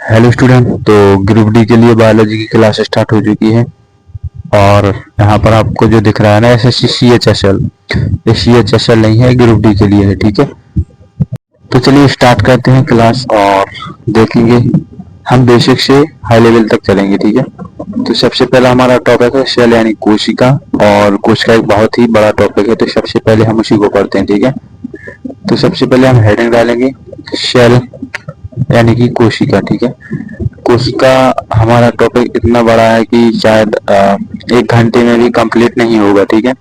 Hello student. तो group D के लिए बायोलॉजी की क्लास स्टार्ट हो चुकी है और यहाँ पर आपको जो दिख रहा है ना एसएससी CHSL, ये CHSL नहीं है, ग्रुप डी के लिए है। ठीक है, तो चलिए स्टार्ट करते हैं क्लास और देखेंगे। हम बेसिक से हाई लेवल तक चलेंगे। ठीक है, तो सबसे पहला हमारा टॉपिक है सेल यानी कोशिका, और कोशिका एक बहुत ही बड़ा टॉपिक है, तो सबसे पहले हम उसी को पढ़ते हैं। ठीक है, तो सबसे पहले हम हेडिंग डालेंगे सेल यानी कि कोशिका। ठीक है, कोशिका हमारा टॉपिक इतना बड़ा है कि शायद 1 घंटे में भी कंप्लीट नहीं होगा। ठीक है,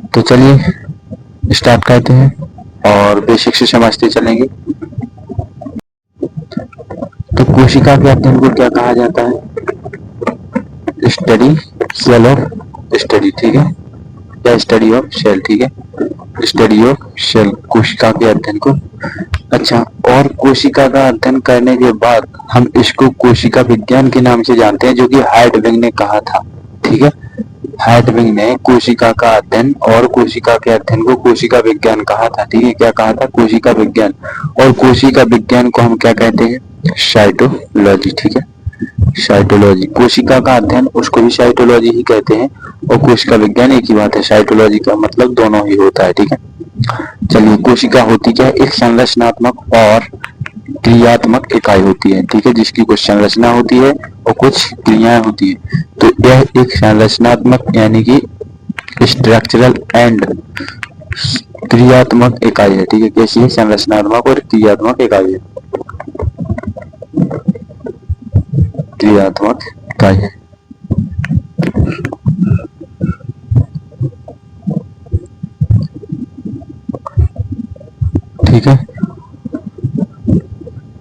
तो चलिए स्टार्ट करते हैं और बेसिक से समझते चलेंगे। तो कोशिका के अध्ययन को क्या कहा जाता है? Study cell of study. ठीक है, या स्टडी ऑफ सेल। ठीक है, स्टडी ऑफ सेल, कोशिका के अध्ययन को। अच्छा, और कोशिका का अध्ययन करने के बाद हम इसको कोशिका विज्ञान के नाम से जानते हैं, जो कि हार्टविग ने कहा था। ठीक है, हार्टविग ने कोशिका का अध्ययन और कोशिका के अध्ययन को कोशिका विज्ञान कहा था। ठीक है, क्या कहा था? कोशिका विज्ञान। और कोशिका विज्ञान को हम क्या कहते हैं? साइटोलॉजी। ठीक है, साइटोलॉजी, कोशिका का अध्ययन उसको भी साइटोलॉजी ही कहते हैं, और कोशिका विज्ञान एक ही बात है। साइटोलॉजी का मतलब दोनों ही होता है। ठीक है, चलिए कोशिका होती क्या है? एक संरचनात्मक और क्रियात्मक इकाई होती है। ठीक है, जिसकी कुछ संरचना होती है और कुछ क्रियाएं होती है। तो यह एक संरचनात्मक यानी कि स्ट्रक्चरल एंड क्रियात्मक इकाई है। ठीक है, कैसी है? संरचनात्मक और क्रियात्मक इकाई है, क्रियात्मक इकाई है। ठीक है,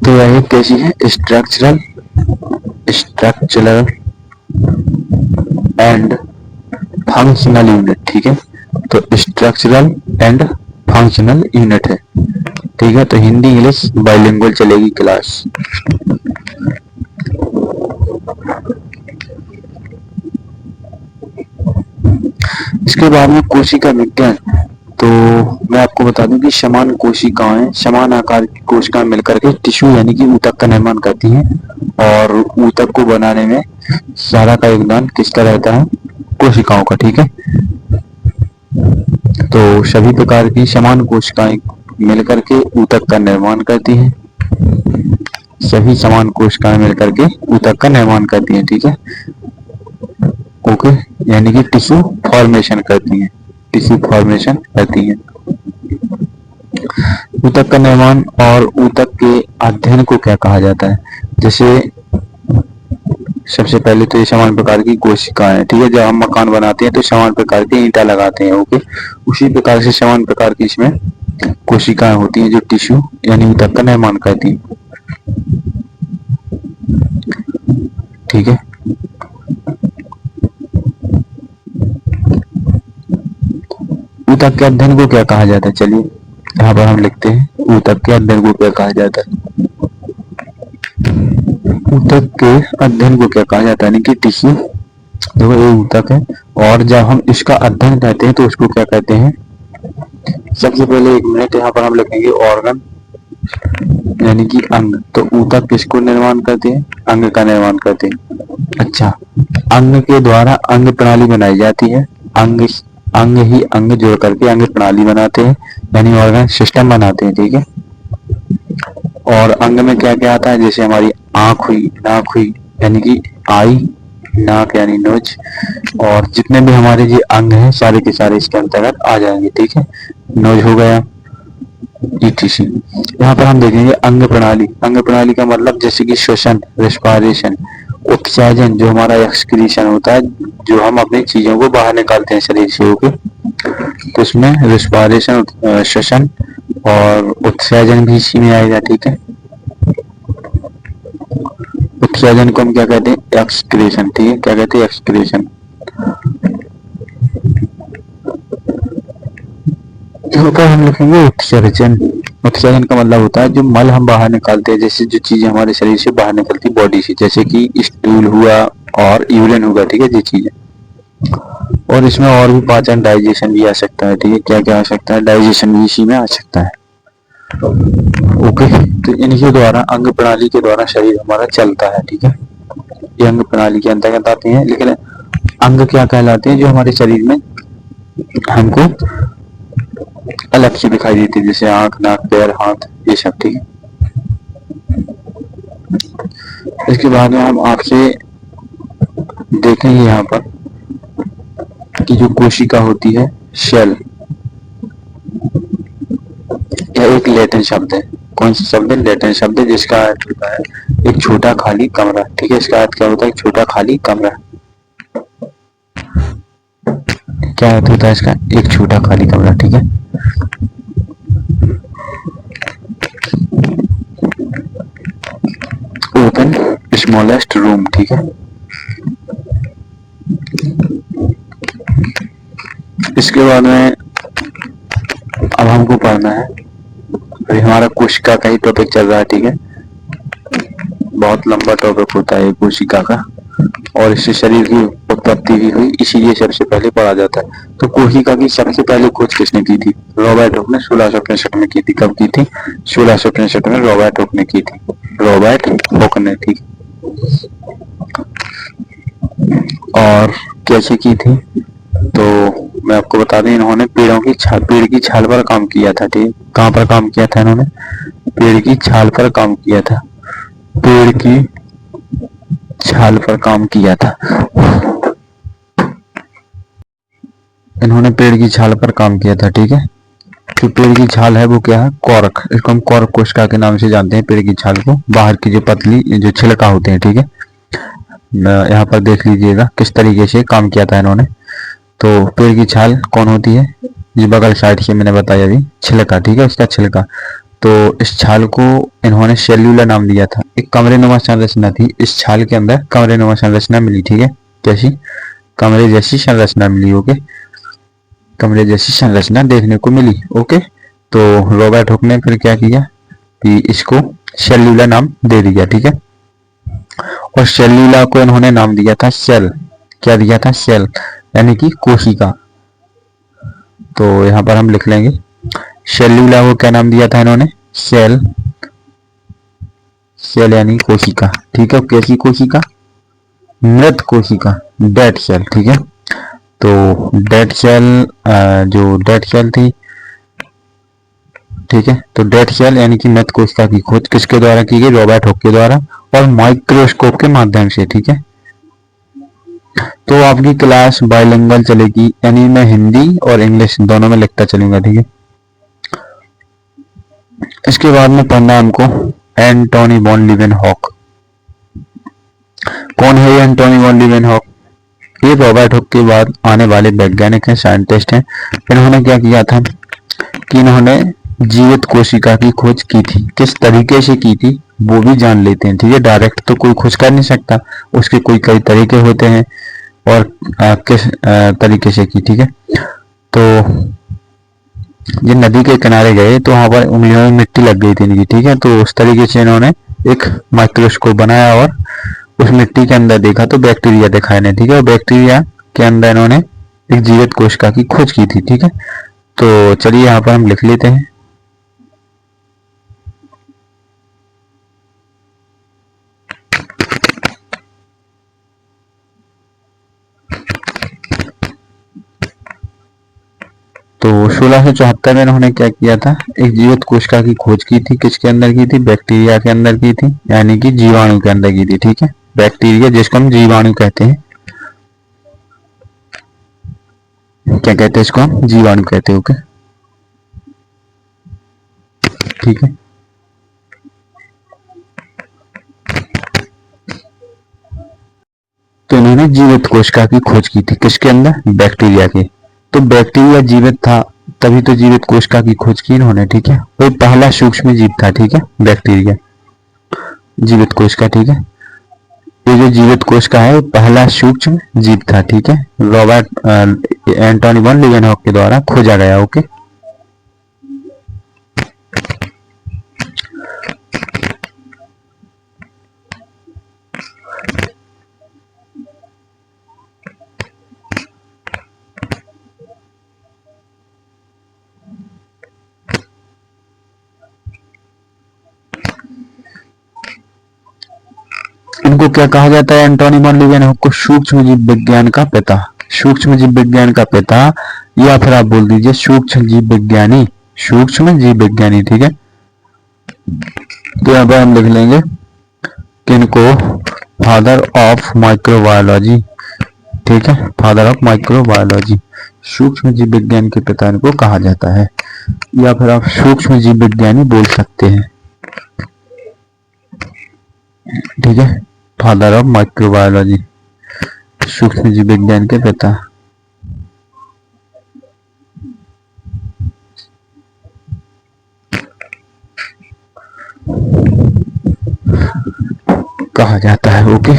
तो यह कैसी है? Structural and functional unit. ठीक है, तो स्ट्रक्चरल एंड फंक्शनल यूनिट है। ठीक है, तो हिंदी इंग्लिश बाइलिंगुअल चलेगी क्लास। इसके बाद में कोशिका विज्ञान। तो मैं आपको बता दूं कि समान कोशिकाएं, समान आकार की कोशिकाएं मिलकर के टिश्यू यानी कि ऊतक का निर्माण करती हैं, और ऊतक को बनाने में सारा का योगदान किसका रहता है? कोशिकाओं का। ठीक है, तो सभी प्रकार की समान कोशिकाएं मिलकर के ऊतक का निर्माण करती हैं। सभी समान कोशिकाएं मिलकर के ऊतक का निर्माण करती हैं। ठीक है, ओके, यानी कि टिश्यू फॉर्मेशन करती हैं, टिश्यू फॉर्मेशन करती हैं। ऊतक का निर्माण और ऊतक के अध्ययन को क्या कहा जाता है? जैसे सबसे पहले तो ये समान प्रकार की कोशिकाएं। ठीक है, जब हम मकान बनाते हैं तो समान प्रकार की ईंटा लगाते हैं। ओके, उसी प्रकार से समान प्रकार की इसमें कोशिकाएं होती हैं जो टिश्यू यानी ऊतक का निर्माण करती हैं। ठीक है, ऊतक के अध्ययन को क्या कहा जाता है? चलिए यहाँ पर हम लिखते हैं, ऊतक के अध्ययन को क्या कहा जाता है? ऊतक के अध्ययन को क्या कहा जाता है? यानी कि टिश्यू, देखो ये ऊतक है, और जब हम इसका अध्ययन करते हैं तो उसको क्या कहते हैं? सबसे पहले 1 मिनट यहाँ पर हम लिखेंगे ऑर्गन यानी कि अंग। तो ऊतक किसको निर्माण करते हैं? अंग का निर्माण करते हैं। अच्छा, अंग के द्वारा अंग प्रणाली बनाई जाती है। अंग ही अंग जोड़ करके अंग प्रणाली बनाते हैं, यानी ऑर्गन सिस्टम बनाते हैं। ठीक है, और अंग में क्या क्या आता है? जैसे हमारी आंख हुई, नाक हुई यानी कि आई, नाक यानी नोज, और जितने भी हमारे ये अंग हैं सारे के सारे इसके अंतर्गत आ जाएंगे। ठीक है, नोज हो गया, ETC। यहाँ पर हम देखेंगे अंग प्रणाली। अंग प्रणाली का मतलब जैसे कि श्वसन, रेस्पिरेशन, उत्सर्जन जो हमारा एक्सक्रीशन होता है, जो हम अपनी चीजों को बाहर निकालते हैं शरीर से। होके, तो उसमें रेस्पिरेशन, श्वसन और उत्सर्जन भी इसी में आएगा। ठीक है, उत्सर्जन को हम क्या कहते हैं? एक्सक्रीशन। ठीक है, क्या कहते हैं? एक्सक्रीशन। यहाँ पर हम लिखेंगे उत्सर्जन। उत्सर्जन का मतलब होता है जो मल हम बाहर निकालते हैं, जैसे जो चीजें हमारे शरीर से बाहर निकलती बॉडी से, जैसे कि स्टूल हुआ और यूरिन हुआ। ठीक है, ये चीजें। और इसमें और भी पाचन, डाइजेशन भी आ सकता है। ठीक है, क्या क्या आ सकता है? डाइजेशन भी इसी में आ सकता है। ओके, तो इनके द्वारा, अंग प्रणाली के द्वारा शरीर हमारा चलता है। ठीक है, ये अंग प्रणाली के अंतर्गत आते हैं। लेकिन अंग क्या कहलाते हैं? जो हमारे शरीर में हमको अलग से दिखाई देती है, जैसे आंख, नाक, पैर, हाथ, ये सब। ठीक है, इसके बाद में हम आपसे देखेंगे यहाँ पर कि जो कोशिका होती है, शेल, यह एक लैटिन शब्द है। कौन सा शब्द है? लैटिन शब्द है, जिसका अर्थ होता है एक छोटा खाली कमरा। ठीक है, इसका अर्थ क्या होता है? एक छोटा खाली कमरा। क्या अर्थ होता है इसका? एक छोटा खाली कमरा। ठीक है, ओपन स्मॉलेस्ट रूम। ठीक है, इसके बाद में अब हमको पढ़ना है, अभी हमारा कोशिका का ही टॉपिक चल रहा है। ठीक है, बहुत लंबा टॉपिक होता है कोशिका का, और इससे शरीर की उत्पत्ति भी हुई, इसीलिए सबसे पहले पढ़ा जाता है। तो कोशिका की सबसे पहले खोज किसने की थी? रॉबर्ट हुक ने 1665 में की थी। कब की थी? 1665 में रॉबर्ट हुक ने की थी। रॉबर्ट हुक ने थी। और कैसे की थी? तो मैं आपको बता दें, इन्होंने पेड़ की छाल पर काम किया था। ठीक, कहाँ पर काम किया था इन्होंने? पेड़ की छाल पर काम किया था। पेड़ की छाल पर काम किया था। इन्होंने पेड़ की छाल पर काम किया था। ठीक है, जो पेड़ की छाल है वो क्या है? कॉर्क। इसको हम कॉर्क कोशिका के नाम से जानते हैं, पेड़ की छाल को, बाहर की जो पतली जो छिलका होते हैं। ठीक है, यहाँ पर देख लीजिएगा किस तरीके से काम किया था इन्होंने। तो पेड़ की छाल कौन होती है? ये बगल साइड से मैंने बताया अभी, छिलका। ठीक है, इसका छिलका। तो इस छाल को इन्होंने सेल्यूलर नाम दिया था। एक कमरेनुमा संरचना थी, इस छाल के अंदर कमरेनुमा संरचना मिली। ठीक है, कैसी? कमरे जैसी संरचना मिली। ओके, कमरे जैसी संरचना देखने को मिली। ओके, तो रॉबर्ट हुक ने फिर क्या किया कि इसको सेल्यूलर नाम दे दिया। ठीक है, और सेल्यूलर को इन्होंने नाम दिया था सेल। क्या दिया था? सेल, यानी कि कोशिका। तो यहाँ पर हम लिख लेंगे, सेल्यूलर को क्या नाम दिया था इन्होंने? सेल। सेल यानी कोशिका। ठीक है, कैसी कोशिका? मृत कोशिका, डेड सेल। ठीक है, तो डेड सेल, जो डेड सेल थी, ठीक है, तो डेड सेल यानी कि मृत कोशिका की खोज किसके द्वारा की गई? रॉबर्ट हुक के द्वारा, और माइक्रोस्कोप के माध्यम से। ठीक है, तो आपकी क्लास बाइलिंगुअल चलेगी, यानी मैं हिंदी और इंग्लिश दोनों में लिखता चलूंगा। ठीक है, इसके बाद में पढ़ना है हमको एंटोनी वॉन लीवेनहॉक। कौन है ये एंटोनी वॉन लीवेनहॉक? ये रॉबर्ट हुक के बाद आने वाले वैज्ञानिक हैं, साइंटिस्ट हैं। इन्होंने क्या किया था कि इन्होंने जीवित कोशिका की खोज की थी। किस तरीके से की थी वो भी जान लेते हैं। ठीक है, डायरेक्ट तो कोई खोज कर नहीं सकता, उसके कोई कई तरीके होते हैं, और किस तरीके से की। ठीक है, तो ये नदी के किनारे गए तो वहां पर उंगलियों में मिट्टी लग गई थी इनकी। ठीक है, तो उस तरीके से इन्होंने एक माइक्रोस्कोप बनाया और उस मिट्टी के अंदर देखा तो बैक्टीरिया देखा इन्हें। ठीक है, और बैक्टीरिया के अंदर इन्होंने एक जीवित कोशिका की खोज की थी। ठीक है, तो चलिए यहाँ पर हम लिख लेते हैं। तो 1674 में इन्होंने क्या किया था? एक जीवित कोशिका की खोज की थी। किसके अंदर की थी? बैक्टीरिया के अंदर की थी, यानी कि जीवाणु के अंदर की थी। ठीक है, बैक्टीरिया जिसको हम जीवाणु कहते हैं। क्या कहते हैं इसको? हम जीवाणु कहते हैं। ओके, ठीक है, तो इन्होंने जीवित कोशिका की खोज की थी। किसके अंदर? बैक्टीरिया के। तो बैक्टीरिया जीवित था, तभी तो जीवित कोशिका की खोज की इन्होंने। ठीक है, वो पहला सूक्ष्म जीव था। ठीक है, बैक्टीरिया जीवित कोशिका। ठीक है, ये जो जीवित कोशिका है पहला सूक्ष्म जीव था। ठीक है, रॉबर्ट एंटोनी वॉन लीवेनहॉक के द्वारा खोजा गया। ओके, इनको क्या कहा जाता है? एंटोनी वॉन लीवेनहॉक को सूक्ष्म जीव विज्ञान का पिता, सूक्ष्म जीव विज्ञान का पिता, या फिर आप बोल दीजिए सूक्ष्म जीव विज्ञानी, सूक्ष्म जीव विज्ञानी। ठीक है, तो यहाँ पर हम लिख लेंगे किनको? Father of microbiology. ठीक है, फादर ऑफ माइक्रोबायोलॉजी, सूक्ष्म जीव विज्ञान के पिता इनको कहा जाता है, या फिर आप सूक्ष्म जीव विज्ञानी बोल सकते हैं। ठीक है, फादर ऑफ माइक्रोबायोलॉजी, सूक्ष्म जीव विज्ञान के पिता। कहा जाता है। ओके,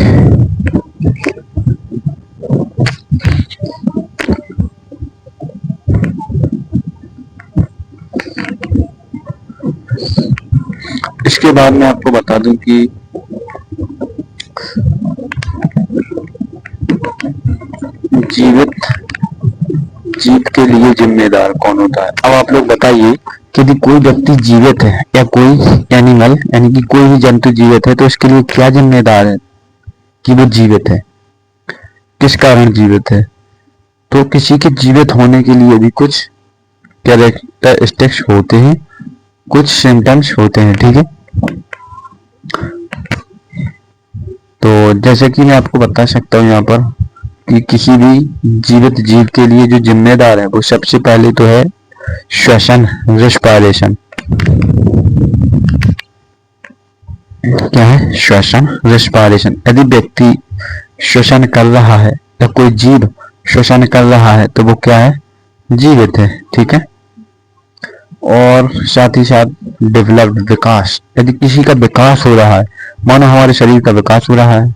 इसके बाद मैं आपको बता दूं कि जीवित जीव के लिए जिम्मेदार कौन होता है। अब आप लोग बताइए कि यदि कोई व्यक्ति जीवित है या कोई एनिमल यानी कि कोई भी जंतु जीवित है तो इसके लिए क्या जिम्मेदार है कि वो जीवित है, किस कारण जीवित है। तो किसी के जीवित होने के लिए भी कुछ कैरेक्टरिस्टिक्स होते हैं, कुछ सिम्टम्स होते हैं। ठीक है, तो जैसे कि मैं आपको बता सकता हूँ यहाँ पर कि किसी भी जीवित जीव के लिए जो जिम्मेदार है वो सबसे पहले तो है श्वसन, रेस्पिरेशन। क्या है? श्वसन, रेस्पिरेशन। यदि व्यक्ति श्वसन कर रहा है या कोई जीव श्वसन कर रहा है तो वो क्या है? जीवित है। ठीक है, और साथ ही साथ डेवलप्ड, विकास। यदि किसी का विकास हो रहा है, मानो हमारे शरीर का विकास हो रहा है,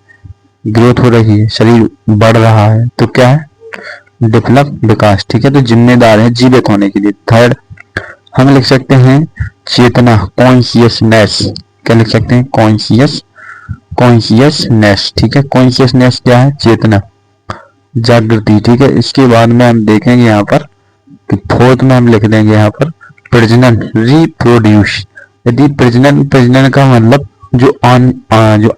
ग्रोथ हो रही है, शरीर बढ़ रहा है, तो क्या है? डेवलप, विकास। ठीक है, तो जिम्मेदार है जीवित होने के लिए। थर्ड हम लिख सकते हैं चेतना, कॉन्शियसनेस। क्या लिख सकते हैं? कॉन्शियसनेस। ठीक है, कॉन्शियसनेस क्या है? चेतना, जागृति। ठीक है, इसके बाद में हम देखेंगे यहाँ पर कि फोर्थ में हम लिख देंगे यहाँ पर प्रजनन, रिप्रोड्यूस। यदि प्रजनन का मतलब जो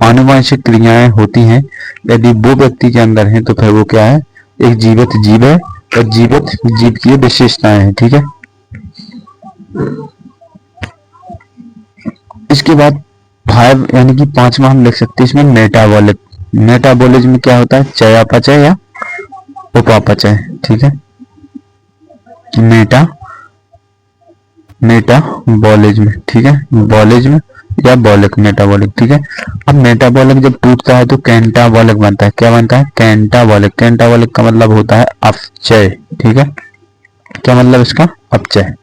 आनुवंशिक क्रियाएं होती हैं, यदि वो व्यक्ति के अंदर है तो फिर वो क्या है? एक जीवित जीव है, और जीवित जीव की विशेषताएं हैं। ठीक है, इसके बाद 5 यानी कि 5वां हम लिख सकते हैं इसमें मेटाबॉलिक। मेटाबॉलिज्म में क्या होता है? चयापचय या उपापचय। ठीक है, मेटाबॉलिज्म। ठीक है, बॉलिज्म या बॉलिक, मेटाबॉलिक। ठीक है, अब मेटाबॉलिक जब टूटता है तो कैंटाबॉलिक बनता है। क्या बनता है? कैंटाबॉलिक। कैंटाबॉलिक का मतलब होता है अपचय। ठीक है, क्या मतलब इसका? अपचय।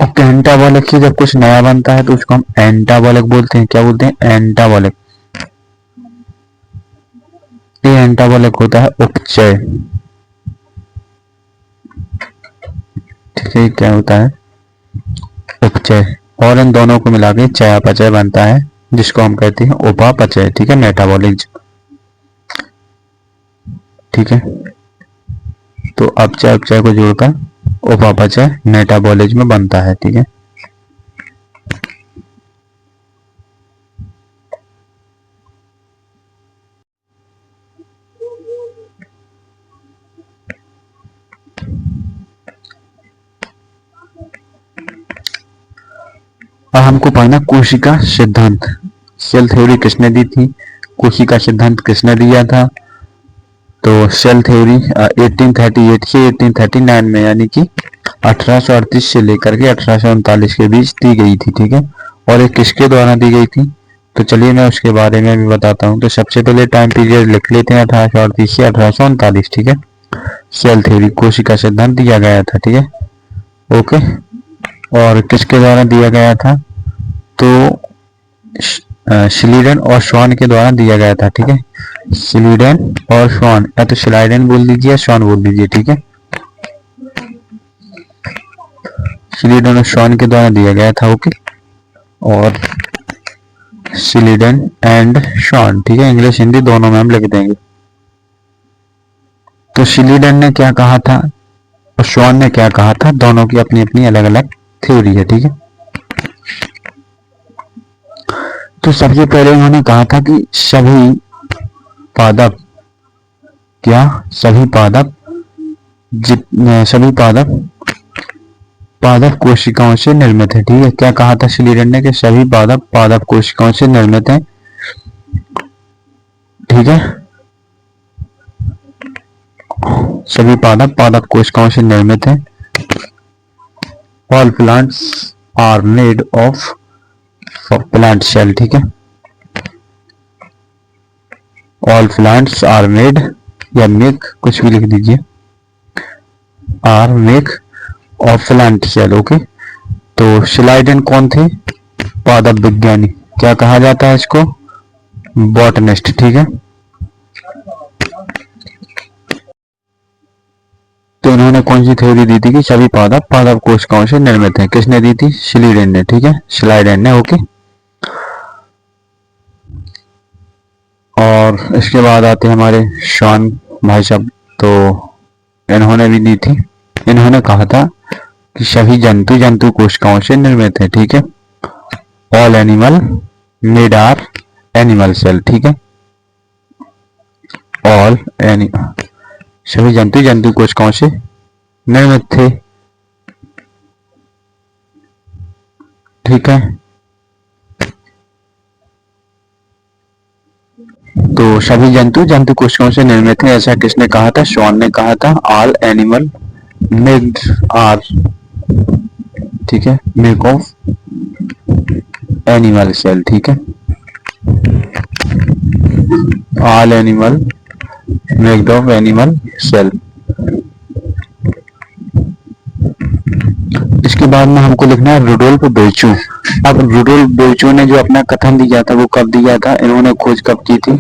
और कैंटाबॉलिक से जब कुछ नया बनता है तो उसको हम एंटाबॉलिक बोलते हैं। क्या बोलते हैं? एंटाबॉलिक। ये एंटाबॉलिक होता है उपचय। ठीक है, क्या होता है? उपचय। और इन दोनों को मिला के चयापचय बनता है, जिसको हम कहते हैं उपापचय। ठीक है, मेटाबॉलिज्म। ठीक है, तो अपचय उपचय को जोड़कर उपापचय मेटाबॉलिज्म बनता है। ठीक है, अब हमको पढ़ना कोशिका सिद्धांत। सेल थ्योरी किसने दी थी? कोशिका सिद्धांत किसने दिया था? तो सेल थ्योरी 1838 से 1839 में, यानी कि 1838 से लेकर के 1839 के बीच दी गई थी। ठीक है, और ये किसके द्वारा दी गई थी? तो चलिए मैं उसके बारे में भी बताता हूँ। तो सबसे पहले टाइम पीरियड लिख लेते हैं 1838 से 1839। ठीक है, सेल थ्योरी, कोशिका सिद्धांत दिया गया था। ठीक है, ओके। और किसके द्वारा दिया गया था? तो स्लीडन और श्वान के द्वारा दिया गया था। ठीक है, स्लीडन और श्वान, या तो स्लाइडन बोल दीजिए या श्वान बोल दीजिए। ठीक है, स्लीडन और श्वान के द्वारा दिया गया था। ओके, और स्लीडन एंड श्वान। ठीक है, इंग्लिश हिंदी दोनों में हम लिख देंगे। तो स्लीडन ने क्या कहा था और श्वान ने क्या कहा था, दोनों की अपनी अपनी अलग अलग थ्योरी है। ठीक है, तो सबसे पहले उन्होंने कहा था कि सभी पादप, क्या सभी पादप, सभी पादप पादप कोशिकाओं से निर्मित है। ठीक है, क्या कहा था श्लीरन ने कि सभी पादप पादप कोशिकाओं से निर्मित है। ठीक है, सभी पादप पादप कोशिकाओं से निर्मित है। All plants are made of plant cell. ठीक है, ऑल प्लांट्स आर मेड या मेक, कुछ भी लिख दीजिए, are make of plant cell. Okay, तो श्लाइडेन कौन थे? पादप विज्ञानी। क्या कहा जाता है इसको? बॉटनिस्ट। ठीक है, तो इन्होंने कौन सी थ्योरी दी थी कि सभी पादप पादप कोशिकाओं से निर्मित है? किसने दी थी? श्लीडेन ने। ठीक है, श्लाइडेन ने। ओके, और इसके बाद आते हैं हमारे शॉन भाई साहब, तो इन्होंने भी दी थी। इन्होंने कहा था कि सभी जंतु कोशिकाओं से निर्मित है। ठीक है, all animal made are animal cell. ठीक है, ऑल सभी जंतु कोशिकाओं से निर्मित थे। ठीक है, तो सभी जंतु कोशिकाओं से निर्मित है, ऐसा किसने कहा था? शॉन ने कहा था। ऑल एनिमल मेड आर, ठीक है, मेक ऑफ एनिमल सेल। ठीक है, all animal made of animal cell. इसके बाद में हमको लिखना है रुडोल्फ विर्चू। अब रुडोल्फ विर्चू ने जो अपना कथन दिया था वो कब दिया था? इन्होंने खोज कब की थी?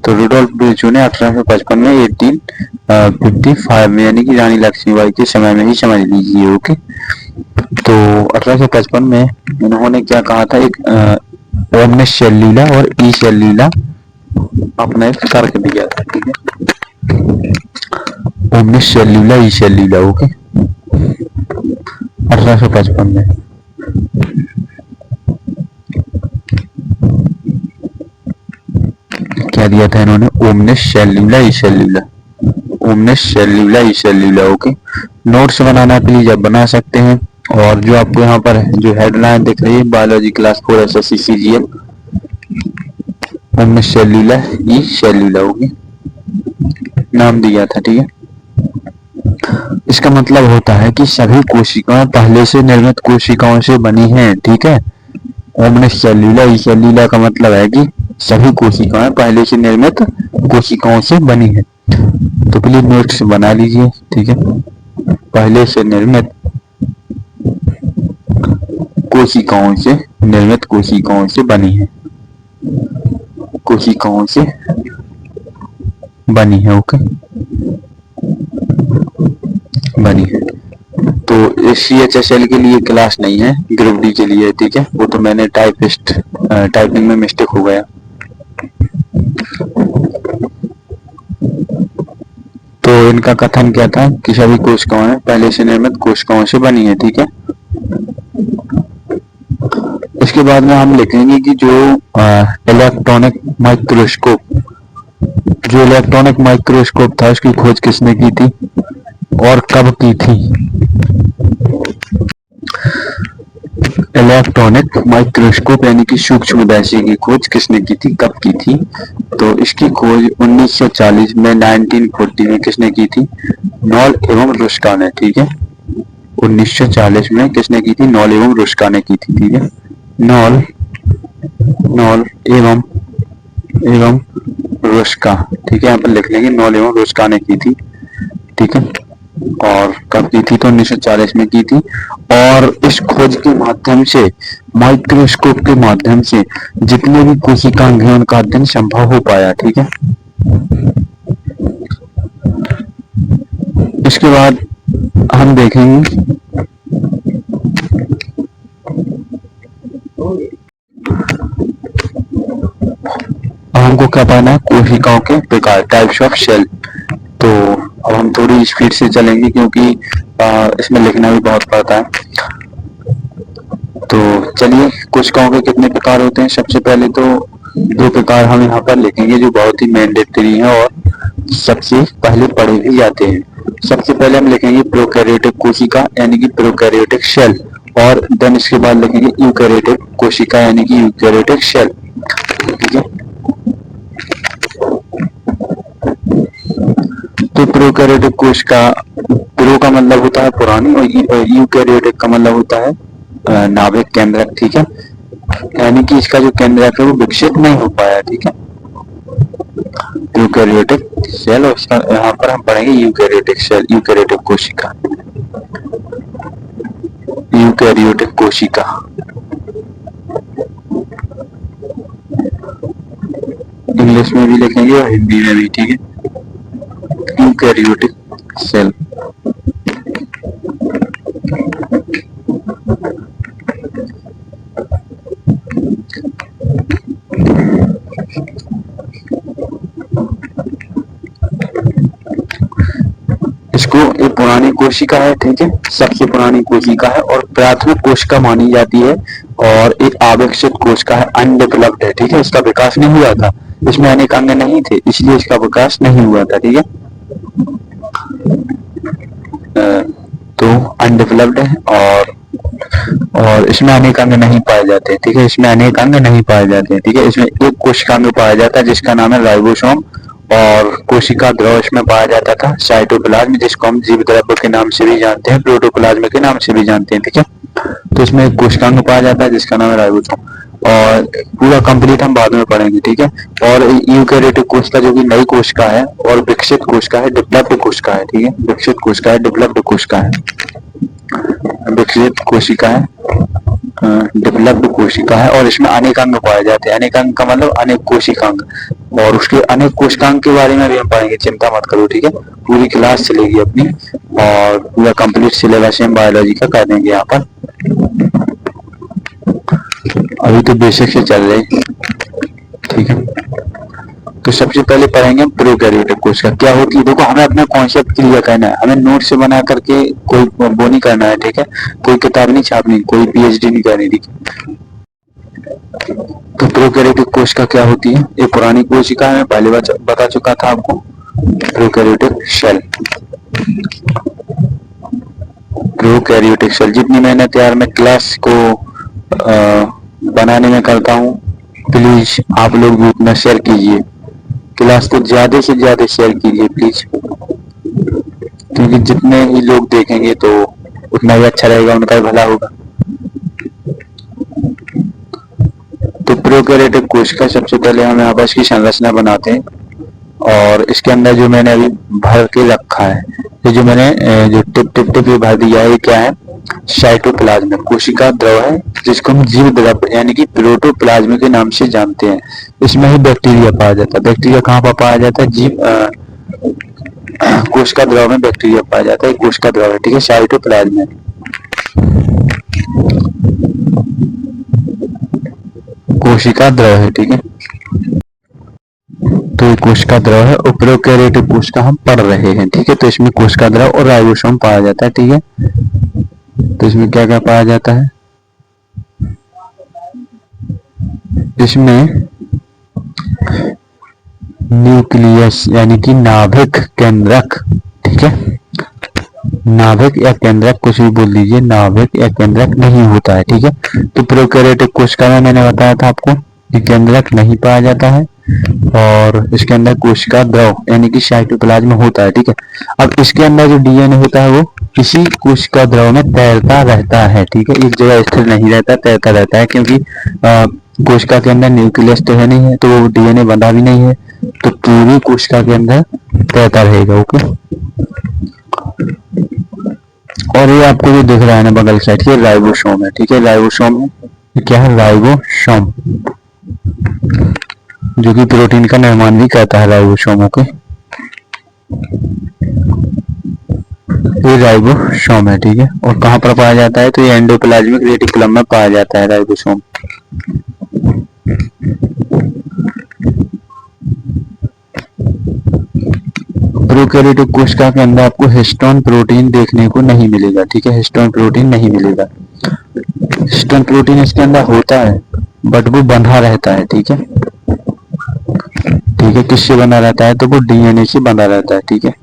तो रुडोल्फ विर्चू ने 1855 में 1855 में, यानी कि रानी लक्ष्मीबाई के समय में ही, समझ लीजिए। ओके, तो 1855 में इन्होंने क्या कहा था? एक ओमनिस सेल्यूला और ई सेल्यूला अपना एक तर्क दिया था। ठीक है, ओमनिस सेल्यूला ई सेल्यूला। ओके, 1855 में। क्या दिया था इन्होंने? Omnis सेल्यूला E सेल्यूला, omnis सेल्यूला E सेल्यूला। Okay, notes banana please आप बना सकते हैं। और जो आपको यहाँ पर जो हेडलाइन दिख रही है, biology class 4 SSC CGL, omnis सेल्यूला ई सेल्यूला। ओके, नाम दिया था। ठीक है, इसका मतलब होता है कि सभी कोशिकाएं पहले से निर्मित कोशिकाओं से बनी हैं। ठीक है, ओमनिस सेल्यूला ई सेल्यूला का मतलब है कि सभी कोशिकाएं पहले से निर्मित कोशिकाओं से बनी हैं। तो प्लीज नोट्स बना लीजिए। ठीक है, पहले से निर्मित कोशिकाओं से, निर्मित कोशिकाओं से बनी है, कोशिकाओं से बनी है। ओके, बनी है। तो CHSL के लिए क्लास नहीं है, ग्रुप डी के लिए। ठीक है, वो तो मैंने टाइपिंग में मिस्टेक हो गया। तो इनका कथन क्या था कि सभी कोशिकाएं पहले से निर्मित कोशिकाओं से बनी है। ठीक है, इसके बाद में हम लिखेंगे कि जो इलेक्ट्रॉनिक माइक्रोस्कोप, जो इलेक्ट्रॉनिक माइक्रोस्कोप था उसकी खोज किसने की थी और कब की थी? इलेक्ट्रॉनिक माइक्रोस्कोप यानी कि सूक्ष्मदर्शी की खोज किसने की थी, कब की थी? तो इसकी खोज 1940 में, 1940 में किसने की थी? नॉल एवं रुस्का ने। ठीक है, 1940 में किसने की थी? नॉल एवं रुस्का ने की थी। ठीक है, नॉल एवं रुस्का। ठीक है, यहाँ पर लिख लेंगे नॉल एवं रुस्का ने की थी। ठीक है, और कब की थी? तो 1940 में की थी। और इस खोज के माध्यम से, माइक्रोस्कोप के माध्यम से जितने भी कोशिकांग हैं उनका अध्ययन संभव हो पाया। ठीक है, इसके बाद हम देखेंगे हमको क्या पढ़ना है? कोशिकाओं के प्रकार, टाइप्स ऑफ सेल। तो अब हम थोड़ी स्पीड से चलेंगे क्योंकि इसमें लिखना भी बहुत पड़ता है। तो चलिए कोशिकाओं के कितने प्रकार होते हैं। सबसे पहले तो दो प्रकार हम यहाँ पर लिखेंगे जो बहुत ही मैंडेटरी हैं और सबसे पहले पढ़े भी जाते हैं। सबसे पहले हम लिखेंगे प्रोकैरियोटिक कोशिका यानी कि प्रोकैरियोटिक सेल, और देन इसके बाद लिखेंगे यूकैरियोटिक कोशिका यानी कि यूकैरियोटिक सेल। ठीक है, तो प्रोकैरियोटिक कोशिका, प्रो का मतलब होता है पुरानी और यूकैरियोटिक का मतलब होता है नाभिक केंद्रक। ठीक है, यानी कि इसका जो केंद्रक है वो विकसित नहीं हो पाया। ठीक है, यूकैरियोटिक सेल, और इसका यहाँ पर हम पढ़ेंगे यूकैरियोटिक सेल, यूकैरियोटिक कोशिका, यूकैरियोटिक कोशिका। इंग्लिश में भी लिखेंगे और हिंदी में भी। ठीक है, यूकैरियोटिक सेल। इसको एक पुरानी कोशिका है। ठीक है, सबसे पुरानी कोशिका है और प्राथमिक कोशिका मानी जाती है, और एक अविकसित कोशिका है, अनडेवलप्ड है। ठीक है, इसका विकास नहीं हुआ था, इसमें अनेक अंग नहीं थे, इसलिए इसका विकास नहीं हुआ था। ठीक है, तो अनडेवलप्ड है और इसमें अनेक अंग नहीं पाए जाते। ठीक है, इसमें अनेक अंग नहीं पाए जाते। ठीक है, इसमें एक कोशिकांग पाया जाता है जिसका नाम है राइबोसोम, और कोशिका द्रव इसमें पाया जाता था, साइटोप्लाज्म, जिसको हम जीव द्रव्य के नाम से भी जानते हैं, प्रोटोप्लाज्म के नाम से भी जानते हैं। ठीक है, तो इसमें एक कोशिकांग पाया जाता है जिसका नाम है राइबोसोम, और पूरा कंप्लीट हम बाद में पढ़ेंगे। ठीक है, और यूकैरियोटिक कोशिका जो कि नई कोशिका है और विकसित कोशिका है, डेवलप्ड कोशिका है। ठीक है, विकसित कोशिका है, डेवलप्ड कोशिका है, विकसित कोशिका है, डेवलप्ड कोशिका है, और इसमें अनेक अंग पाए जाते हैं। अनेक अंग का मतलब अनेक कोशिकांग, और उसके अनेक कोशिकांग के बारे में भी हम पढ़ेंगे, चिंता मत करो। ठीक है, पूरी क्लास चलेगी अपनी और पूरा कंप्लीट सिलेबस हम बायोलॉजी का कर देंगे यहाँ पर। अभी तो बेसिक से चल रही। ठीक है, तो सबसे पहले पढ़ेंगे हम प्रोकैरियोटिक कोशिका क्या होती है। देखो, हमें अपना कॉन्सेप्ट क्लियर करना है, हमें नोट से बना करके कोई वो नहीं करना है। ठीक है, कोई किताब नहीं छापनी, कोई पीएचडी नहीं करनी। ठीक है, तो प्रोकैरियोटिक कोशिका क्या होती है। एक पुरानी कोशिका है, मैं पहले बता चुका था आपको, प्रोकैरियोटिक सेल, प्रोकैरियोटिक सेल। जितनी मेहनत यार मैं क्लास को बनाने में करता हूँ, प्लीज आप लोग भी उतना शेयर कीजिए, क्लास को ज्यादा से ज्यादा शेयर कीजिए प्लीज, क्योंकि जितने ही लोग देखेंगे तो उतना ही अच्छा रहेगा, उनका ही भला होगा। तो प्रोकैरियोटिक कोशिका, सबसे पहले हम यहाँ पर इसकी संरचना बनाते हैं, और इसके अंदर जो मैंने अभी भर के रखा है, ये जो मैंने जो टिप टिप टिप भर दिया है, ये क्या है, साइटोप्लाज्म, कोशिका द्रव है, जिसको हम जीव द्रव्य यानी कि प्रोटोप्लाज्म के नाम से जानते हैं। इसमें ही बैक्टीरिया पाया जाता है। बैक्टीरिया कहाँ पर पाया जाता है, जीव कोशिका द्रव में बैक्टीरिया पाया जाता है, कोशिका द्रव है। ठीक है, साइटोप्लाज्म है, कोशिका द्रव है। ठीक है, तो ये कोशिका द्रव है, और प्रोकैरियोटिक कोशिका हम पढ़ रहे हैं। ठीक है, तो इसमें कोशिका द्रव और राइबोसोम पाया जाता है। ठीक है, तो इसमें क्या क्या पाया जाता है, इसमें न्यूक्लियस यानी कि नाभिक केंद्रक। ठीक है, नाभिक या केंद्रक कुछ भी बोल दीजिए, नाभिक या केंद्रक नहीं होता है। ठीक है, तो प्रोकैरियोटिक कोशिका में मैंने बताया था आपको कि केंद्रक नहीं पाया जाता है, और इसके अंदर कोशिका द्रव यानी कि साइटोप्लाज्म होता है। ठीक है, अब इसके अंदर जो डीएनए होता है वो किसी कोशिका द्रव में तैरता रहता है। ठीक है, एक जगह स्थिर नहीं रहता, तैरता रहता है, क्योंकि कोशिका के अंदर न्यूक्लियस तो है नहीं है, तो वो डीएनए बंधा भी नहीं है, तो पूरी कोशिका के अंदर तैरता रहेगा। ओके, और ये आपको जो दिख रहा है ना बगल साइड, ये राइबोसोम है। ठीक है, राइबोसोम है, ये क्या है, राइबोसोम, जो कि प्रोटीन का निर्माण भी करता है, राइबोसोम। ओके, ये राइबोसोम है। ठीक है, और कहाँ पर पाया जाता है, तो ये एंडोप्लाज्मिक रेटिकुलम में पाया जाता है राइबोसोम। प्रोकैरियोटिक कोशिका के अंदर आपको हिस्टोन प्रोटीन देखने को नहीं मिलेगा। ठीक है, हिस्टोन प्रोटीन नहीं मिलेगा। हिस्टोन प्रोटीन इसके अंदर होता है बट वो बंधा रहता है, ठीक है। ठीक है, किससे बना रहता है? तो वो डीएनए से बना रहता है, ठीक है।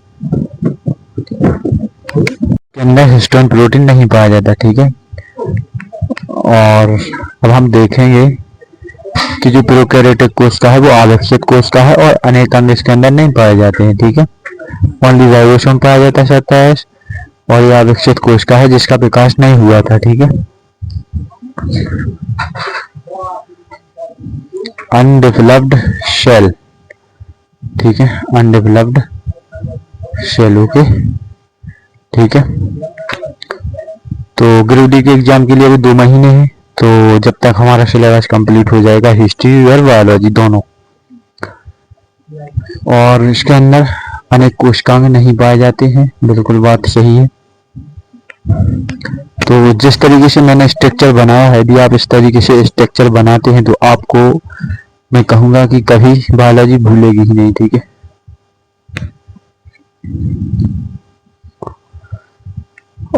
के अंदर हिस्टोन प्रोटीन नहीं पाया जाता, ठीक है। और अब हम देखेंगे कि जो प्रोकैरियोटिक कोशिका है वो आविक्षित कोशिका है और अनेक अंग इसके अंदर नहीं पाए जाते हैं, ठीक है। ओनली राइबोसोम पाया जाता है और ये आविक्षित कोशिका है जिसका विकास नहीं हुआ था, ठीक है। अनडेवलप्ड शेल, ठीक है, अनडेवलप्ड शेल, ओके, ठीक है। तो ग्रेड डी के एग्जाम के लिए अभी 2 महीने हैं, तो जब तक हमारा सिलेबस कंप्लीट हो जाएगा हिस्ट्री और बायोलॉजी दोनों, और इसके अंदर अनेक कोशिकाएं नहीं पाए जाते हैं, बिल्कुल बात सही है। तो जिस तरीके से मैंने स्ट्रक्चर बनाया है, यदि आप इस तरीके से स्ट्रक्चर बनाते हैं तो आपको मैं कहूँगा कि कभी बायोलॉजी भूलेगी ही नहीं, ठीक है।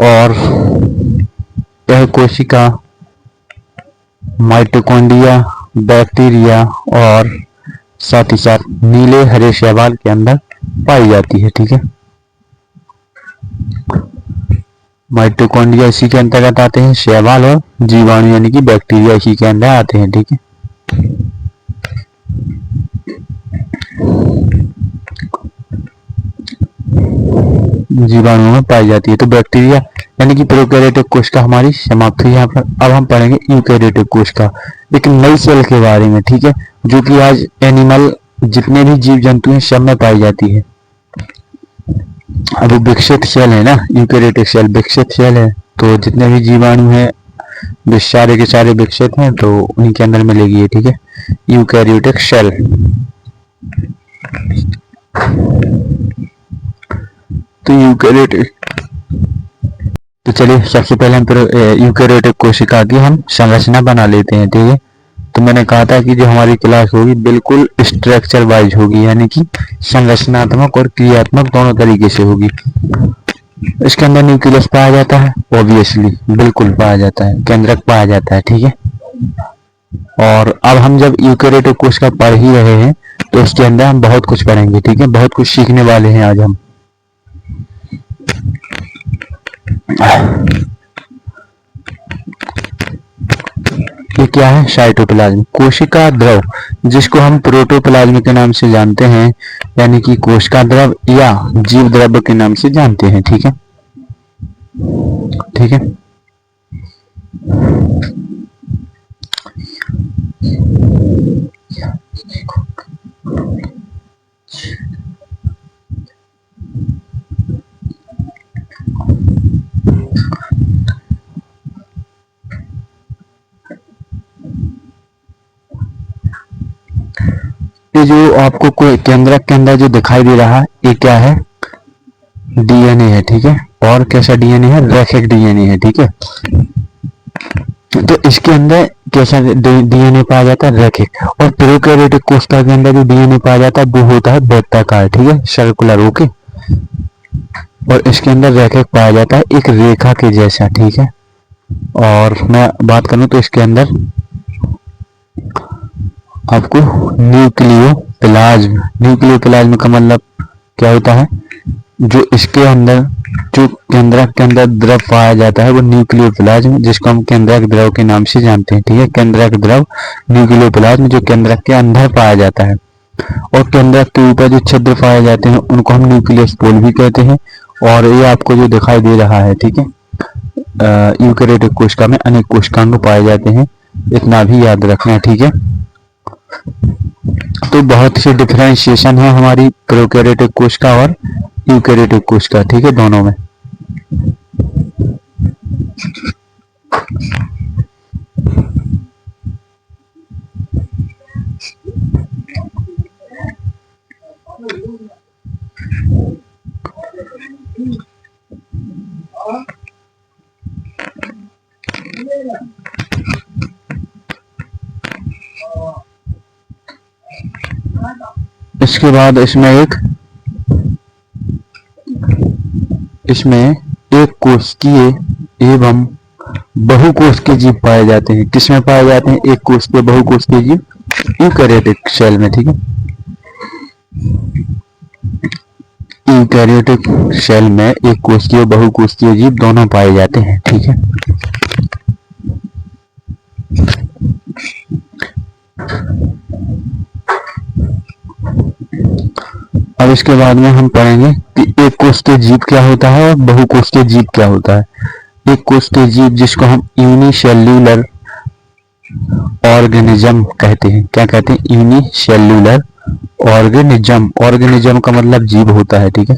और यह कोशिका माइटोकॉन्ड्रिया, बैक्टीरिया और साथ ही साथ नीले हरे शैवाल के अंदर पाई जाती है, ठीक है। माइटोकॉन्ड्रिया इसी के अंतर्गत आते हैं, शैवाल और जीवाणु यानी कि बैक्टीरिया इसी के अंदर आते हैं, ठीक है। जीवाणु में पाई जाती है। तो बैक्टीरिया यानी कि प्रोकैरियोटिक कोशिका हमारी समाप्त हुई यहाँ पर। अब हम पढ़ेंगे यूकैरियोटिक कोशिका, एक नई सेल के बारे में, ठीक है, जो कि आज एनिमल जितने भी जीव जंतु हैं सब में पाई जाती है। अब वो विकसित सेल है ना, यूकैरियोटिक सेल विकसित सेल है, तो जितने भी जीवाणु हैं वे सारे के सारे विकसित हैं, तो उन्हीं के अंदर मिलेगी ये, ठीक है, यूकैरियोटिक सेल। तो यूकैरियोटिक, तो चलिए सबसे पहले हम यूकैरियोटिक कोशिका की हम संरचना बना लेते हैं, ठीक है। तो मैंने कहा था कि जो हमारी क्लास होगी बिल्कुल स्ट्रक्चर वाइज होगी, यानी कि संरचनात्मक और क्रियात्मक दोनों तरीके से होगी। इसके अंदर न्यूक्लियस पाया जाता है, ऑब्वियसली बिल्कुल पाया जाता है, केंद्रक पाया जाता है, ठीक है। और अब हम जब यूकैरियोटिक कोशिका पढ़ ही रहे हैं तो इसके अंदर हम बहुत कुछ पढ़ेंगे, ठीक है, बहुत कुछ सीखने वाले हैं आज हम। ये क्या है? साइटोप्लाज्म, कोशिका द्रव, जिसको हम प्रोटोप्लाज्म के नाम से जानते हैं, यानी कि कोशिका द्रव या जीव द्रव्य के नाम से जानते हैं, ठीक है, ठीक है। ये जो आपको कोई केंद्रक के अंदर जो दिखाई दे रहा है ये क्या है? डीएनए है, ठीक है। और कैसा डीएनए है? रैखिक डीएनए है, ठीक है। तो इसके अंदर कैसा डीएनए पाया जाता है? रैखिक। और प्रोकैरियोटिक कोशिका के अंदर जो डीएनए पाया जाता है वो होता है वृत्ताकार, ठीक है, सर्कुलर, ओके। और इसके अंदर रैखिक पाया जाता है एक रेखा के जैसा, ठीक है। और मैं बात करूं तो इसके अंदर आपको न्यूक्लियोप्लाज्म का मतलब क्या होता है? जो इसके अंदर जो केंद्रक के अंदर द्रव पाया जाता है वो न्यूक्लियोप्लाज्म, जिसको हम केंद्रक द्रव के नाम से जानते हैं, ठीक है। केंद्रक द्रव न्यूक्लियोप्लाज्म जो केंद्रक के अंदर पाया जाता है, और केंद्रक के ऊपर जो छिद्र पाए जाते हैं उनको हम न्यूक्लियस पोल भी कहते हैं। और ये आपको जो दिखाई दे रहा है, ठीक है, यूकैरियोटिक कोशिका में अनेक कोशिकांग पाए जाते हैं, इतना भी याद रखना, ठीक है। तो बहुत सी डिफरेंशिएशन है हमारी प्रोकैरियोटिक कोशिका और यूकैरियोटिक कोशिका, ठीक है, दोनों में। इसके बाद इसमें एक कोशिकीय एवं बहुकोष्ठीय जीव पाए जाते हैं। किसमें पाए जाते हैं? एक कोष्ठीय बहुकोष्ठीय जीव यूकेरियोटिक सेल में, ठीक है। यूकेरियोटिक सेल में एक कोष्ठीय और बहुकोष्ठीय जीव दोनों पाए जाते हैं, ठीक है। अब इसके बाद में हम पढ़ेंगे कि एक कोष्ठीय जीव क्या होता है और बहुकोष्ठीय जीव क्या होता है। एक कोष्ठीय जीव जिसको हम यूनिसेल्यूलर ऑर्गेनिज्म कहते हैं। क्या कहते हैं? Unicellular organism. ऑर्गेनिज्म का मतलब जीव होता है, ठीक है।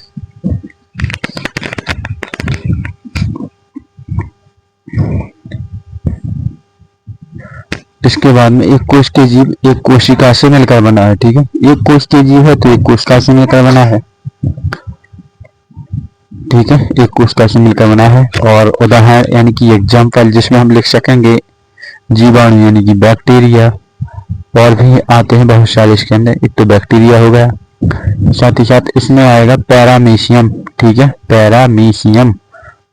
इसके बाद में एक कोष्ठीय जीव एक कोशिका से मिलकर बना है, ठीक है। एक कोष्ठीय जीव है तो एक कोशिका से मिलकर बना है, ठीक है। एक कोशिका से मिलकर बना है। और उदाहरण यानी कि एग्जाम्पल जिसमें हम लिख सकेंगे जीवाणु यानी कि बैक्टीरिया, और भी आते हैं बहुत सारे इसके अंदर। एक तो बैक्टीरिया हो गया, साथ ही साथ इसमें आएगा पैरामीशियम, ठीक है। Paramecium,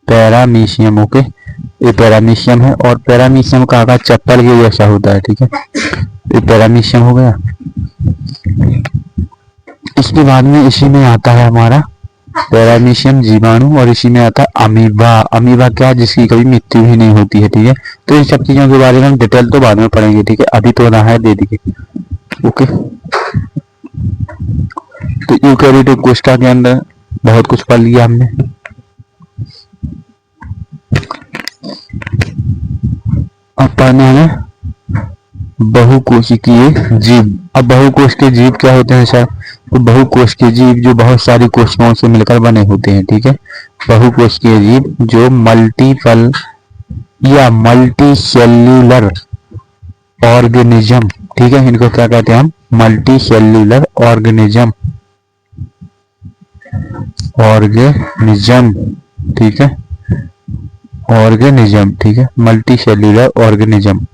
paramecium, okay. ये पैरामीशियम है और पैरामीशियम का आकार चप्पल के जैसा होता है, ठीक है। ये पैरामीशियम हो गया। इसके बाद में इसी में आता है हमारा पैरामीशियम जीवाणु, और इसी में आता है अमीबा। अमीबा क्या? जिसकी कभी मृत्यु ही नहीं होती है, ठीक है। तो इन सब चीजों के बारे में हम डिटेल तो बाद में पढ़ेंगे, ठीक है। अभी तो उदाहरण दे दिए, ओके। तो यूकेरियोटिक कोशिका के अंदर बहुत कुछ पढ़ लिया हमने। अब पढ़ना है बहुकोशिकीय जीव। अब बहुकोशिकीय जीव क्या होते हैं सर? तो बहुकोशिकीय जीव जो बहुत सारी कोशिकाओं से मिलकर बने होते हैं, ठीक है। बहुकोशिकीय जीव जो मल्टीपल या मल्टी सेल्यूलर ऑर्गेनिज्म, ठीक है। इनको क्या कहते हैं हम? मल्टी सेल्यूलर ऑर्गेनिज्म, ऑर्गेनिज्म, ठीक है। ऑर्गेनिज्म, ठीक है। Multi cellular organism.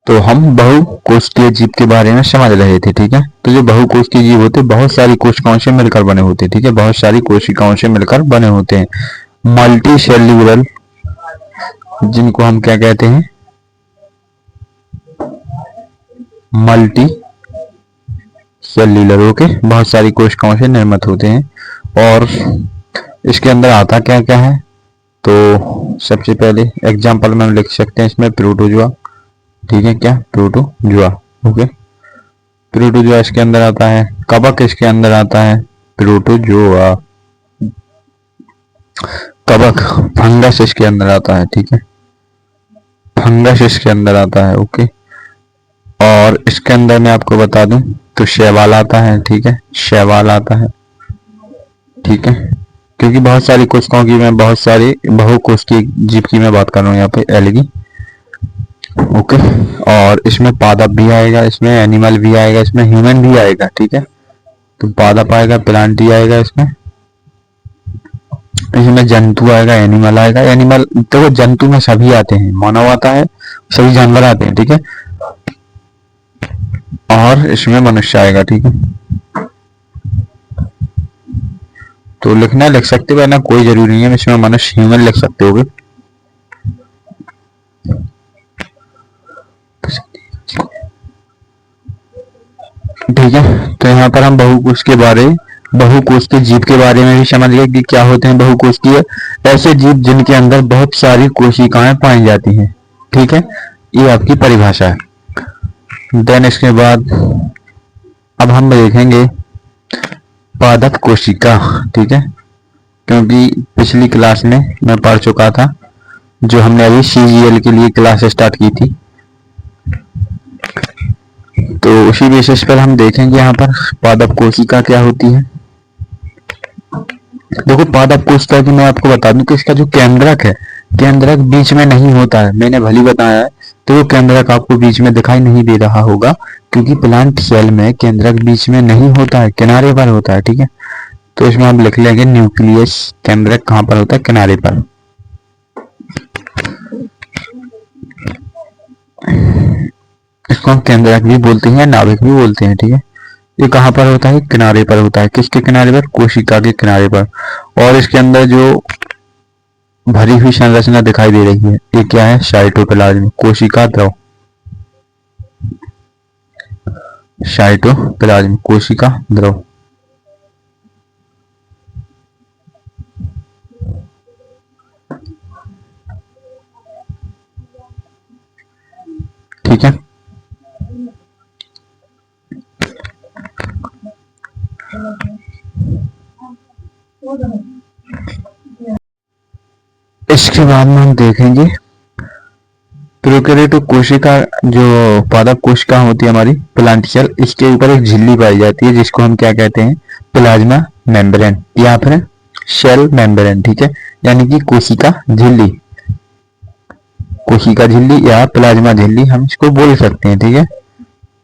तो हम बहुकोशिकीय जीव के बारे में समझ रहे थे, ठीक है। तो जो बहुकोशिकीय जीव होते हैं बहुत सारी कोशिकाओं से मिलकर बने होते हैं, ठीक है। बहुत सारी कोशिकाओं से मिलकर बने होते हैं। मल्टी सेल्यूलर, जिनको हम क्या कहते हैं? Multi cellular, okay. बहुत सारी कोशिकाओं से निर्मित होते हैं। और इसके अंदर आता क्या क्या है? तो सबसे पहले एग्जाम्पल में हम लिख सकते हैं इसमें प्रोटोजोआ, ठीक है। क्या? Protozoa, okay. प्रोटोजोआ इसके अंदर आता है। कवक इसके अंदर आता है, प्रोटोजोआ। कवक, फंगस इसके अंदर आता है, ठीक है। फंगस इसके अंदर आता है, ओके। और इसके अंदर मैं आपको बता दूं तो शैवाल आता है, ठीक है। शैवाल आता है, ठीक है। क्योंकि बहुत सारी कोशिकाओं की मैं बहुत सारी बहुकोशिकीय जीव की मैं बात कर रहा हूँ यहाँ पे, एलगी, ओके। और इसमें पादप भी आएगा, इसमें एनिमल भी आएगा, इसमें ह्यूमन भी आएगा, ठीक है। तो पादप आएगा, प्लांट ही आएगा इसमें। इसमें जंतु आएगा, एनिमल आएगा। एनिमल तो जंतु में सभी आते हैं, मानव आता है, सभी जानवर आते हैं, ठीक है। और इसमें मनुष्य आएगा, ठीक है। तो लिखना लिख सकते हो ना, कोई जरूरी नहीं है। इसमें मनुष्य ह्यूमन लिख सकते हो, ठीक है। तो यहाँ पर हम बहुकोश के जीव के बारे में भी समझ गए कि क्या होते हैं बहुकोशिकीय। ऐसे जीव जिनके अंदर बहुत सारी कोशिकाएं पाई जाती हैं, ठीक है। ये आपकी परिभाषा है। देन इसके बाद अब हम देखेंगे पादप कोशिका, ठीक है। क्योंकि पिछली क्लास में मैं पढ़ चुका था, जो हमने अभी सीजीएल के लिए क्लास स्टार्ट की थी, तो उसी बेसिस पर हम देखेंगे यहाँ पर पादप कोशिका क्या होती है। देखो पादप कोशिका की मैं आपको बता दूं कि इसका जो केंद्रक है, केंद्रक बीच में नहीं होता है। मैंने भली बताया है, तो वो केंद्रक आपको बीच में दिखाई नहीं दे रहा होगा, क्योंकि प्लांट सेल में केंद्रक बीच में नहीं होता है, किनारे पर होता है, ठीक है। तो इसमें हम लिख लेंगे न्यूक्लियस। केंद्रक कहाँ पर होता है? किनारे पर। इसको हम केंद्रक भी बोलते हैं, नाभिक भी बोलते हैं, ठीक है। ये कहाँ पर होता है? किनारे पर होता है। किसके किनारे पर? कोशिका के किनारे पर। और इसके अंदर जो भरी हुई संरचना दिखाई दे रही है, ये क्या है? साइटोप्लाज्म, कोशिका द्रव। साइटोप्लाज्म, कोशिका द्रव। ठीक है। इसके बाद में हम देखेंगे प्रोकैरियोटिक कोशिका, जो पादप कोशिका होती है हमारी प्लांट सेल, इसके ऊपर एक झिल्ली पाई जाती है जिसको हम क्या कहते हैं? प्लाज्मा मेम्ब्रेन या फिर सेल मेम्ब्रेन। ठीक है, यानी कि कोशिका झिल्ली, कोशिका झिल्ली या प्लाज्मा झिल्ली हम इसको बोल सकते हैं। ठीक है,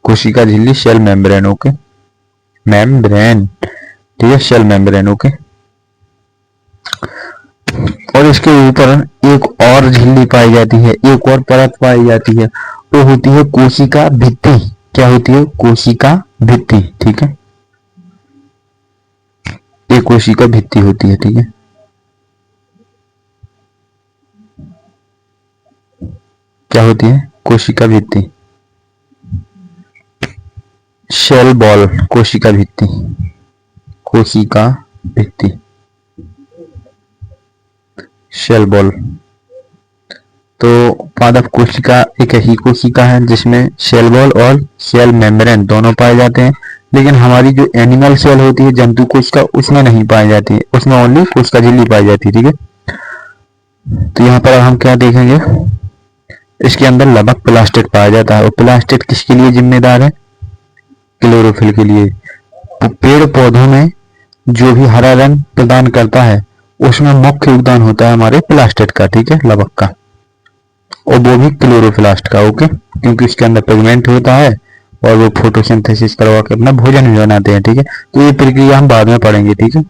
कोशिका झिल्ली, सेल मेम्ब्रेन। ओके, मेम्ब्रेन, ठीक है, सेल मेम्ब्रेन। ओके, और इसके ऊपर एक और झिल्ली पाई जाती है, एक और परत पाई जाती है, वो होती है कोशिका भित्ति। क्या होती है? कोशिका भित्ति। ठीक है, ये कोशिका भित्ति होती है। ठीक है, क्या होती है? कोशिका भित्ति, सेल बॉल, कोशिका भित्ति, कोशिका भित्ति, सेल बॉल। तो पादप कोशिका एक ऐसी कोशिका है जिसमें सेल बॉल और सेल मेम्ब्रेन दोनों पाए जाते हैं, लेकिन हमारी जो एनिमल सेल होती है, जंतु कोशिका, उसमें नहीं पाई जाती है, उसमें ओनली कोशिका झिल्ली पाई जाती है। ठीक है, तो यहाँ पर हम क्या देखेंगे? इसके अंदर लबक प्लास्टिड पाया जाता है, और प्लास्टिड किसके लिए जिम्मेदार है? क्लोरोफिल के लिए। तो पेड़ पौधों में जो भी हरा रंग प्रदान करता है उसमें मुख्य योगदान होता है हमारे प्लास्टिड का। ठीक है, लबक का, और वो भी क्लोरोप्लास्ट का। ओके, क्योंकि इसके अंदर पिगमेंट होता है और वो फोटोसिंथेसिस करवा के अपना भोजन भी बनाते हैं। ठीक है, तो ये प्रक्रिया हम बाद में पढ़ेंगे। ठीक है,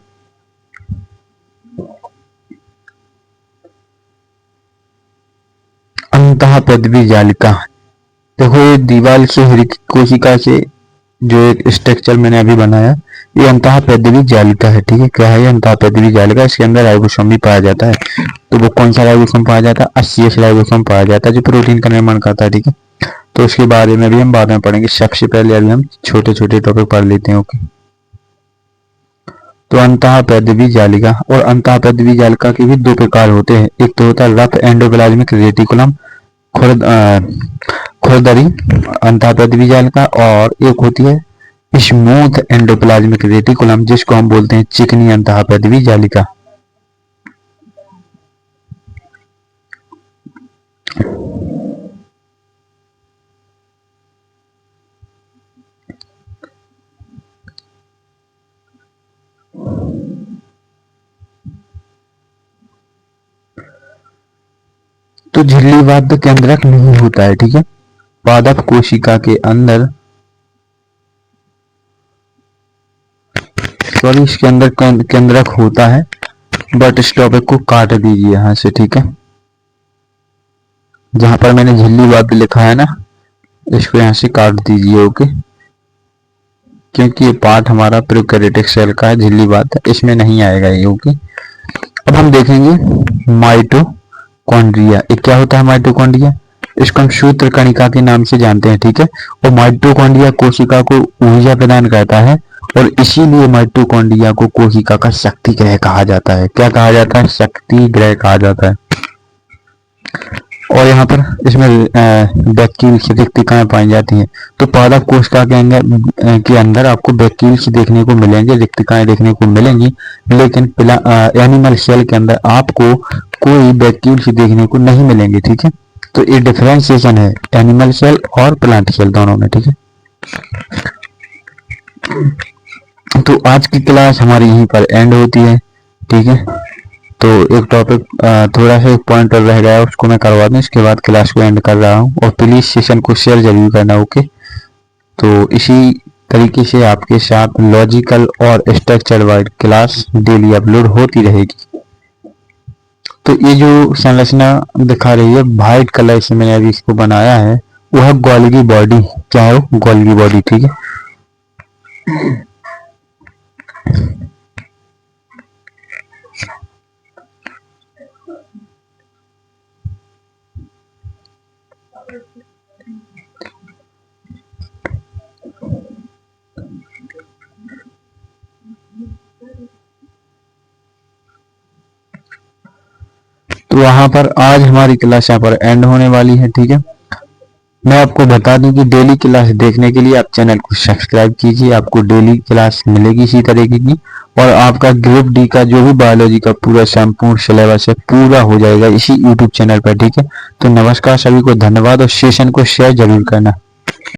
अंतःपदवी जालिका। देखो, ये दीवार से कोशिका से जो एक स्ट्रक्चर मैंने अभी बनाया, ये अंतःपदवी जालिका है। ठीक है, क्या है ये? अंतःपदवी जालिका। इसके अंदर राइबोसोम भी पाया जाता है। तो वो कौन सा राइबोसोम पाया जाता है? HCH राइबोसोम पाया जाता है, जो प्रोटीन का निर्माण करता है। ठीक है, तो उसके बारे में भी हम बाद में पढ़ेंगे। सबसे पहले अभी हम छोटे छोटे टॉपिक पढ़ लेते हैं। ओके, तो अंतःपदवी जालिका, और अंतःपदवी जालिका के भी दो प्रकार होते हैं। एक तो होता है रफ एंडोप्लाज्मिक रेटिकुलम, खुरदरी अंतःपदवी जालिका, और एक होती है स्मूथ एंडोप्लाज्मिक रेटिकुलम, जिसको हम बोलते हैं चिकनी अंतःपदवी जालिका। तो झिल्लीबद्ध केंद्रक नहीं होता है। ठीक है, पादप कोशिका के अंदर, सॉरी, इसके अंदर केंद्रक होता है, बट इस टॉपिक को काट दीजिए यहां से। ठीक है, जहां पर मैंने झिल्लीबद्ध लिखा है ना, इसको यहां से काट दीजिए। ओके, क्योंकि ये पार्ट हमारा प्रोकैरियोटिक सेल का है, झिल्लीबद्ध, इसमें नहीं आएगा ये। ओके, अब हम देखेंगे माइटोकॉन्ड्रिया। ये क्या होता है माइटोकॉन्ड्रिया? इसको हम सूत्र कणिका के नाम से जानते हैं। ठीक है, और माइटोकॉन्ड्रिया कोशिका को ऊर्जा प्रदान करता है, और इसीलिए माइटोकॉन्ड्रिया को कोशिका का शक्ति ग्रह कहा जाता है। क्या कहा जाता है? शक्ति ग्रह कहा जाता है। और यहाँ पर इसमें वैक्यूल की रिक्तिकाएं पाई जाती हैं। तो पादप कोशिका के अंदर आपको वैक्यूल्स देखने को मिलेंगे, रिक्तिकाएं देखने को मिलेंगी, लेकिन एनिमल सेल के अंदर आपको कोई वैक्यूल्स देखने को नहीं मिलेंगे। ठीक है, तो ये डिफरेंशिएशन है एनिमल सेल और प्लांट सेल दोनों में। ठीक है, तो आज की क्लास हमारी यहीं पर एंड होती है। ठीक है, तो एक टॉपिक थोड़ा सा एक पॉइंट और रह गया है, उसको मैं करवा दूं, इसके बाद क्लास को एंड कर रहा हूँ। और प्लीज सेशन को शेयर जरूर करना। ओके, तो इसी तरीके से आपके साथ लॉजिकल और structure wise class daily upload होती रहेगी। तो ये जो संरचना दिखा रही है वाइट कलर से मैंने अभी इसको बनाया है, वो है गोल्गी बॉडी। क्या है वो? Golgi body. ठीक है, तो वहां पर आज हमारी क्लास यहाँ पर एंड होने वाली है। ठीक है, मैं आपको बता दूं कि डेली क्लास देखने के लिए आप चैनल को सब्सक्राइब कीजिए, आपको डेली क्लास मिलेगी इसी तरीके की, और आपका ग्रुप डी का जो भी बायोलॉजी का पूरा संपूर्ण सिलेबस है पूरा हो जाएगा इसी यूट्यूब चैनल पर। ठीक है, तो नमस्कार सभी को, धन्यवाद, और सेशन को शेयर जरूर करना।